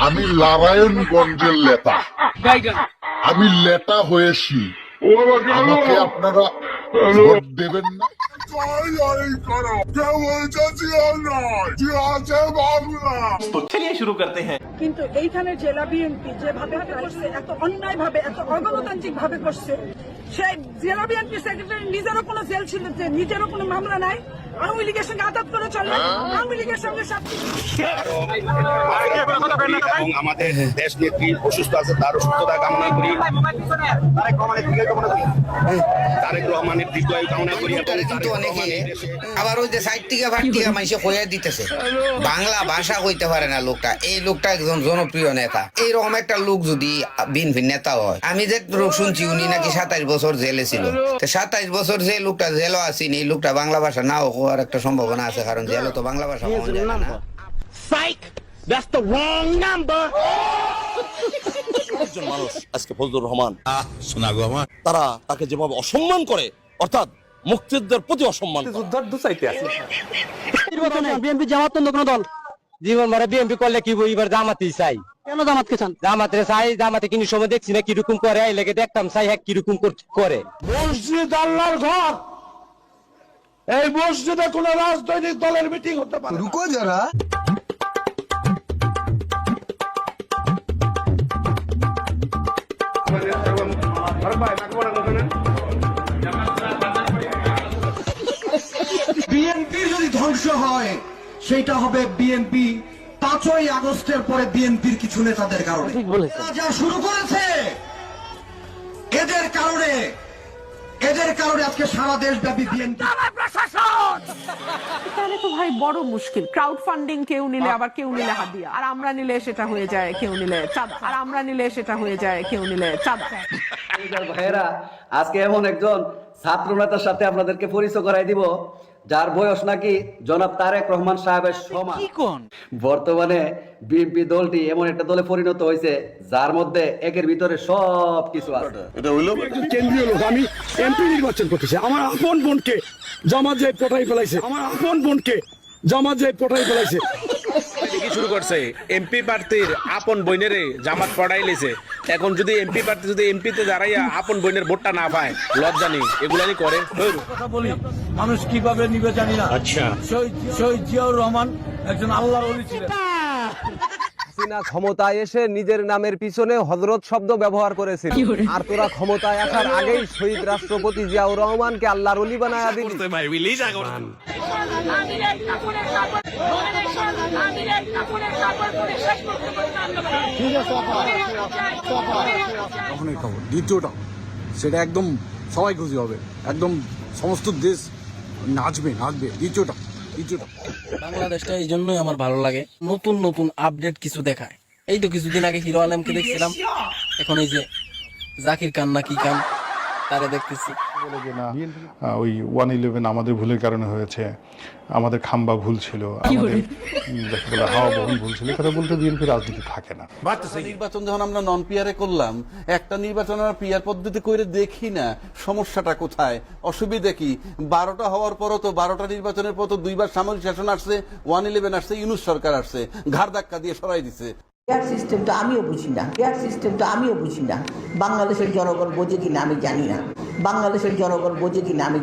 আমি নারায়ণগঞ্জের লেতা, আমি লেটা হয়েছি, আমাকে আপনারা ভোট দেবেন না? चलिए शुरू करते हैं। কিন্তু এইখানে জেলা বিএনপি যেভাবে করছে, এত অন্যায় ভাবে, এত অগণতান্ত্রিক ভাবে করছে, সেই জেলা বিএনপি সেক্রেটারি নিজেরও কোনো জেল ছিল, যে নিজেরও কোনো মামলা নাই, আওয়ামী লীগের সঙ্গে আদাত করে চলে, আওয়ামী লীগের সঙ্গে আমাদের দেশ নেত্রী অসুস্থ আছে, তার সুস্থতা কামনা করি, তারেক রহমানের দীর্ঘায়ু কামনা করি। কিন্তু অনেকে আবার ওই যে সাইড থেকে ভাগ থেকে মানুষে হয়ে দিতেছে, বাংলা ভাষা কইতে পারে না লোকটা। এই লোকটা একজন জনপ্রিয় নেতা। এইরকম একটা লোক যদি বিএনপির নেতা হয়, আমি যে শুনছি উনি নাকি 27 বছর জেলে ছিল। 27 বছর যে লোকটা জেলও আসেনি, এই লোকটা বাংলা ভাষা নাও হওয়ার একটা সম্ভাবনা আছে, কারণ জেলে তো বাংলা ভাষা পাওয়া যায় না। একজন মানুষ আজকে ফজলুর রহমান তারা তাকে যেভাবে অসম্মান করে, অর্থাৎ মুক্তিযুদ্ধের প্রতি অসম্মান। বিএনপি জামাত অন্য কোন দল জীবন মারা বিএনপি করলে কি এবার জামাতই চাই। কেন জামাতকে চান? জামাতে চাই, জামাতে কিন্তু সময় দেখছি না কিরকম করে, এই লেগে দেখতাম চাই হ্যাঁ কিরকম করে। মসজিদ আল্লাহর ঘর, এই মসজিদে কোন রাজনৈতিক দলের মিটিং হতে পারে। রুকো যারা বিএনপি যদি ধ্বংস হয়, সেটা হবে বিএনপি 5ই আগস্টের পরে বিএনপির কিছু নেতাদের কারণে। যা শুরু করেছে এদের কারণে আজকে সারা দেশব্যাপী বিএনপি। তাহলে তো ভাই বড় মুশকিল। ক্রাউড ফান্ডিং কেউ নিলে, আবার কেউ নিলে হাদিয়া, আর আমরা নিলে সেটা হয়ে যায় কেউ নিলে চাঁদা, আর আমরা নিলে সেটা হয়ে যায় কেউ নিলে চাঁদা। ভাইরা, আজকে এমন একজন ছাত্র নেতার সাথে আপনাদেরকে পরিচয় করাই দিব, যার বয়স নাকি জনাব তারেক রহমান সাহেবের সমান। বর্তমানে বিএনপি দলটি এমন একটা দলে পরিণত হয়েছে যার মধ্যে একের ভিতরে সব কিছু আছে। এটা হইলো কেন্দ্রীয় লোক, আমি এমপি নির্বাচন করতেছি, আমার আপন বোনকে জামাত যে পটাই ফেলাইছে, আমার আপন বোনকে জামাত যে পটাই ফেলাইছে। শুরু করছে এমপি প্রার্থীর আপন বইনেরে জামাত পড়াই লেছে। এখন যদি এমপি প্রার্থী যদি এমপিতে দাঁড়াইয়া আপন বইনের ভোটটা না পায়, লজ্জা নেই, এগুলানি করে। কথা বলি, মানুষ কিভাবে নিবে জানি না। আচ্ছা, শহীদ জিয়াউর রহমান একজন আল্লাহর ওলি ছিলেন। ক্ষমতায় এসে নিজের নামের পিছনে হযরত শব্দ ব্যবহার করেছিল, আর তোরা ক্ষমতায় আসার আগেই শহীদ রাষ্ট্রপতি জিয়াউর রহমানকে আল্লাহর ওলি বানায়া দিলি। তখনই খবর দ্বিতীয়টা, সেটা একদম সবাই খুশি হবে, একদম সমস্ত দেশ নাচবে। দ্বিতীয়টা বাংলাদেশটা এই জন্যই আমার ভালো লাগে, নতুন নতুন আপডেট কিছু দেখায়। এই তো কিছুদিন আগে হিরো আলমকে দেখছিলাম, এখন এই যে জাকির খান না কি খান তারে দেখতেছি। ওই 111 আমাদের ভুলের কারণে হয়েছে, আমাদের খাম্বা ভুল ছিল, আমাদের হাওয়া বহন ভুল ছিল, কথা বলতে বিএনপি রাজনীতি থাকে না। নির্বাচন যখন আমরা নন পিয়ারে করলাম, একটা নির্বাচন আমরা পিয়ার পদ্ধতি করে দেখি না সমস্যাটা কোথায়, অসুবিধা কি। 12টা হওয়ার পরও তো 12টা নির্বাচনের পর তো 2বার সামরিক শাসন আসছে, 111 আসছে, ইউনূস সরকার আসছে, ঘাড় ধাক্কা দিয়ে সরাই দিছে। এয়ার সিস্টেমটা আমিও বুঝি না, বাংলাদেশের জনগণ বোঝে কিনা আমি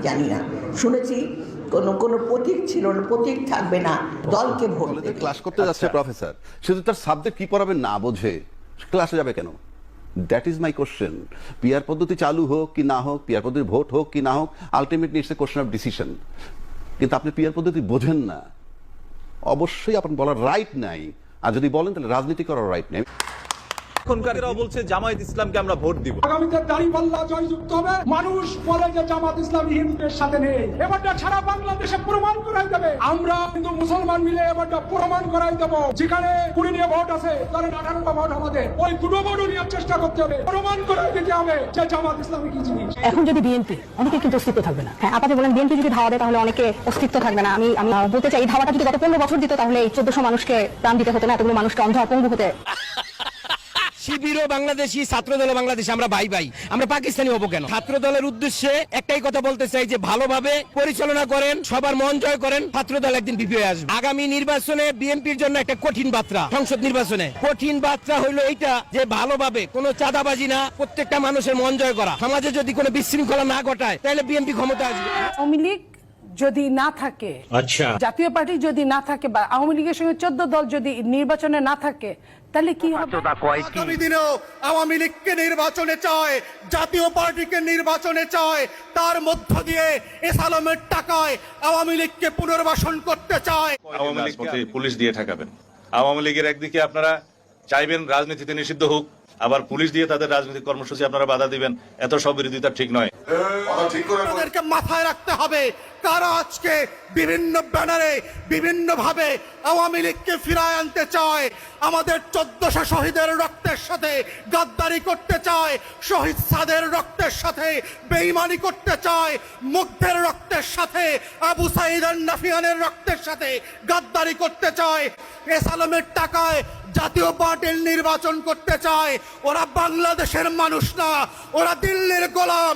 জানি না, শুনেছি কোন প্রতীক ছিল না, প্রতীক থাকবে না, দলকে ভোট দেবে। ক্লাস করতে যাচ্ছে প্রফেসর, শুধু তার সাবজেক্ট কি পড়াবে না বোঝে, ক্লাসে যাবে কেন? That is my question. Peer পদ্ধতি চালু হোক কি না হোক, পিয়ার পদ্ধতি ভোট হোক কি না হোক, ultimately it's a question of decision. কিন্তু আপনি পিয়ার পদ্ধতি বোঝেন না, অবশ্যই আপনার বলার রাইট নাই, আর যদি বলেন তাহলে রাজনীতি করার রাইট নেই। এখনকাররাও বলছে জামায়াত ইসলামকে আমরা ভোট দিব। আগামীতে দাঁড়িপাল্লা জয়যুক্ত হবে, মানুষ বলে যে জামাত ইসলাম হিন্দুদের সাথে নেই, এবারটা সারা বাংলাদেশে প্রমাণ করাই দেবে। আমরা কিন্তু মুসলমান মিলে এবারটা প্রমাণ করাই দেব, যেখানে 20 নিয়ে ভোট আছে, ধরেন 18টা ভোট আমাদের, ওই দুটো ভোটও নেওয়ার চেষ্টা করতে হবে, প্রমাণ করাই দিতে হবে যে জামাত ইসলামী কি জিনিস। এখন যদি বিএনপি, অনেকে কিন্তু অস্তিত্ব থাকবে না। হ্যাঁ, আপনি বলেন বিএনপি যদি ধাওয়া দেয় তাহলে অনেকে অস্তিত্ব থাকবে না। আমি বলতে চাই, এই ধাওয়াটা যদি গত 15 বছর দিত তাহলে এই 1400 মানুষকে প্রাণ দিতে হতো না, এতগুলো মানুষকে অন্ধ অপঙ্গু হতে। শিবিরও বাংলাদেশি, ছাত্র দল বাংলাদেশি, আমরা ভাই ভাই, আমরা পাকিস্তানি হবো কেন? ছাত্র দলের উদ্দেশ্যে একটাই কথা বলতে চাই যে ভালোভাবে পরিচালনা করেন, সবার মন জয় করেন, ছাত্র দল একদিন বিজয়ী আসবে। আগামী নির্বাচনে বিএনপির জন্য একটা কঠিন বার্তা, সংসদ নির্বাচনে কঠিন বার্তা হইলো এইটা যে ভালোভাবে কোনো চাঁদাবাজি না, প্রত্যেকটা মানুষের মন জয় করা। সমাজে যদি কোনো বিশৃঙ্খলা না ঘটায় তাহলে বিএনপি ক্ষমতা আসবে। আওয়ামী লীগ যদি না থাকে, জাতীয় পার্টি যদি না থাকে, বা আওয়ামী লীগের সঙ্গে 14 দল যদি নির্বাচনে না থাকে, তাহলে কি হবে? আগামী দিনেও আওয়ামী লীগকে নির্বাচনে চায়, জাতীয় পার্টিকে নির্বাচনে চায়, তার মধ্য দিয়ে এসালামের টাকায় আওয়ামী লীগকে পুনর্বাসন করতে চায়। আওয়ামী লীগকে পুলিশ দিয়ে ঠেকাবেন। আওয়ামী লীগের একদিকে আপনারা চাইবেন রাজনীতিতে নিষিদ্ধ হোক, আবার পুলিশ দিয়ে তাদের রাজনৈতিক কর্মসূচি আপনারা বাধা দিবেন। এত সব বিরোধিতা ঠিক নয়। আমাদেরকে মাথায় রাখতে হবে, কারা আজকে বিভিন্ন ব্যানারে বিভিন্ন ভাবে আওয়ামী লীগকে ফিরায় আনতে চায়, আমাদের 1400 শহীদের রক্তের সাথে গাদ্দারি করতে চায়, শহীদ সাদের রক্তের সাথে বেঈমানি করতে চায়, মুগ্ধের রক্তের সাথে, আবু সাঈদ আন-নাফিয়ানের রক্তের সাথে গাদ্দারি করতে চায়, এসালামের টাকায় জাতীয় পার্টির নির্বাচন করতে চায়। ওরা বাংলাদেশের মানুষ না, ওরা দিল্লির গোলাম।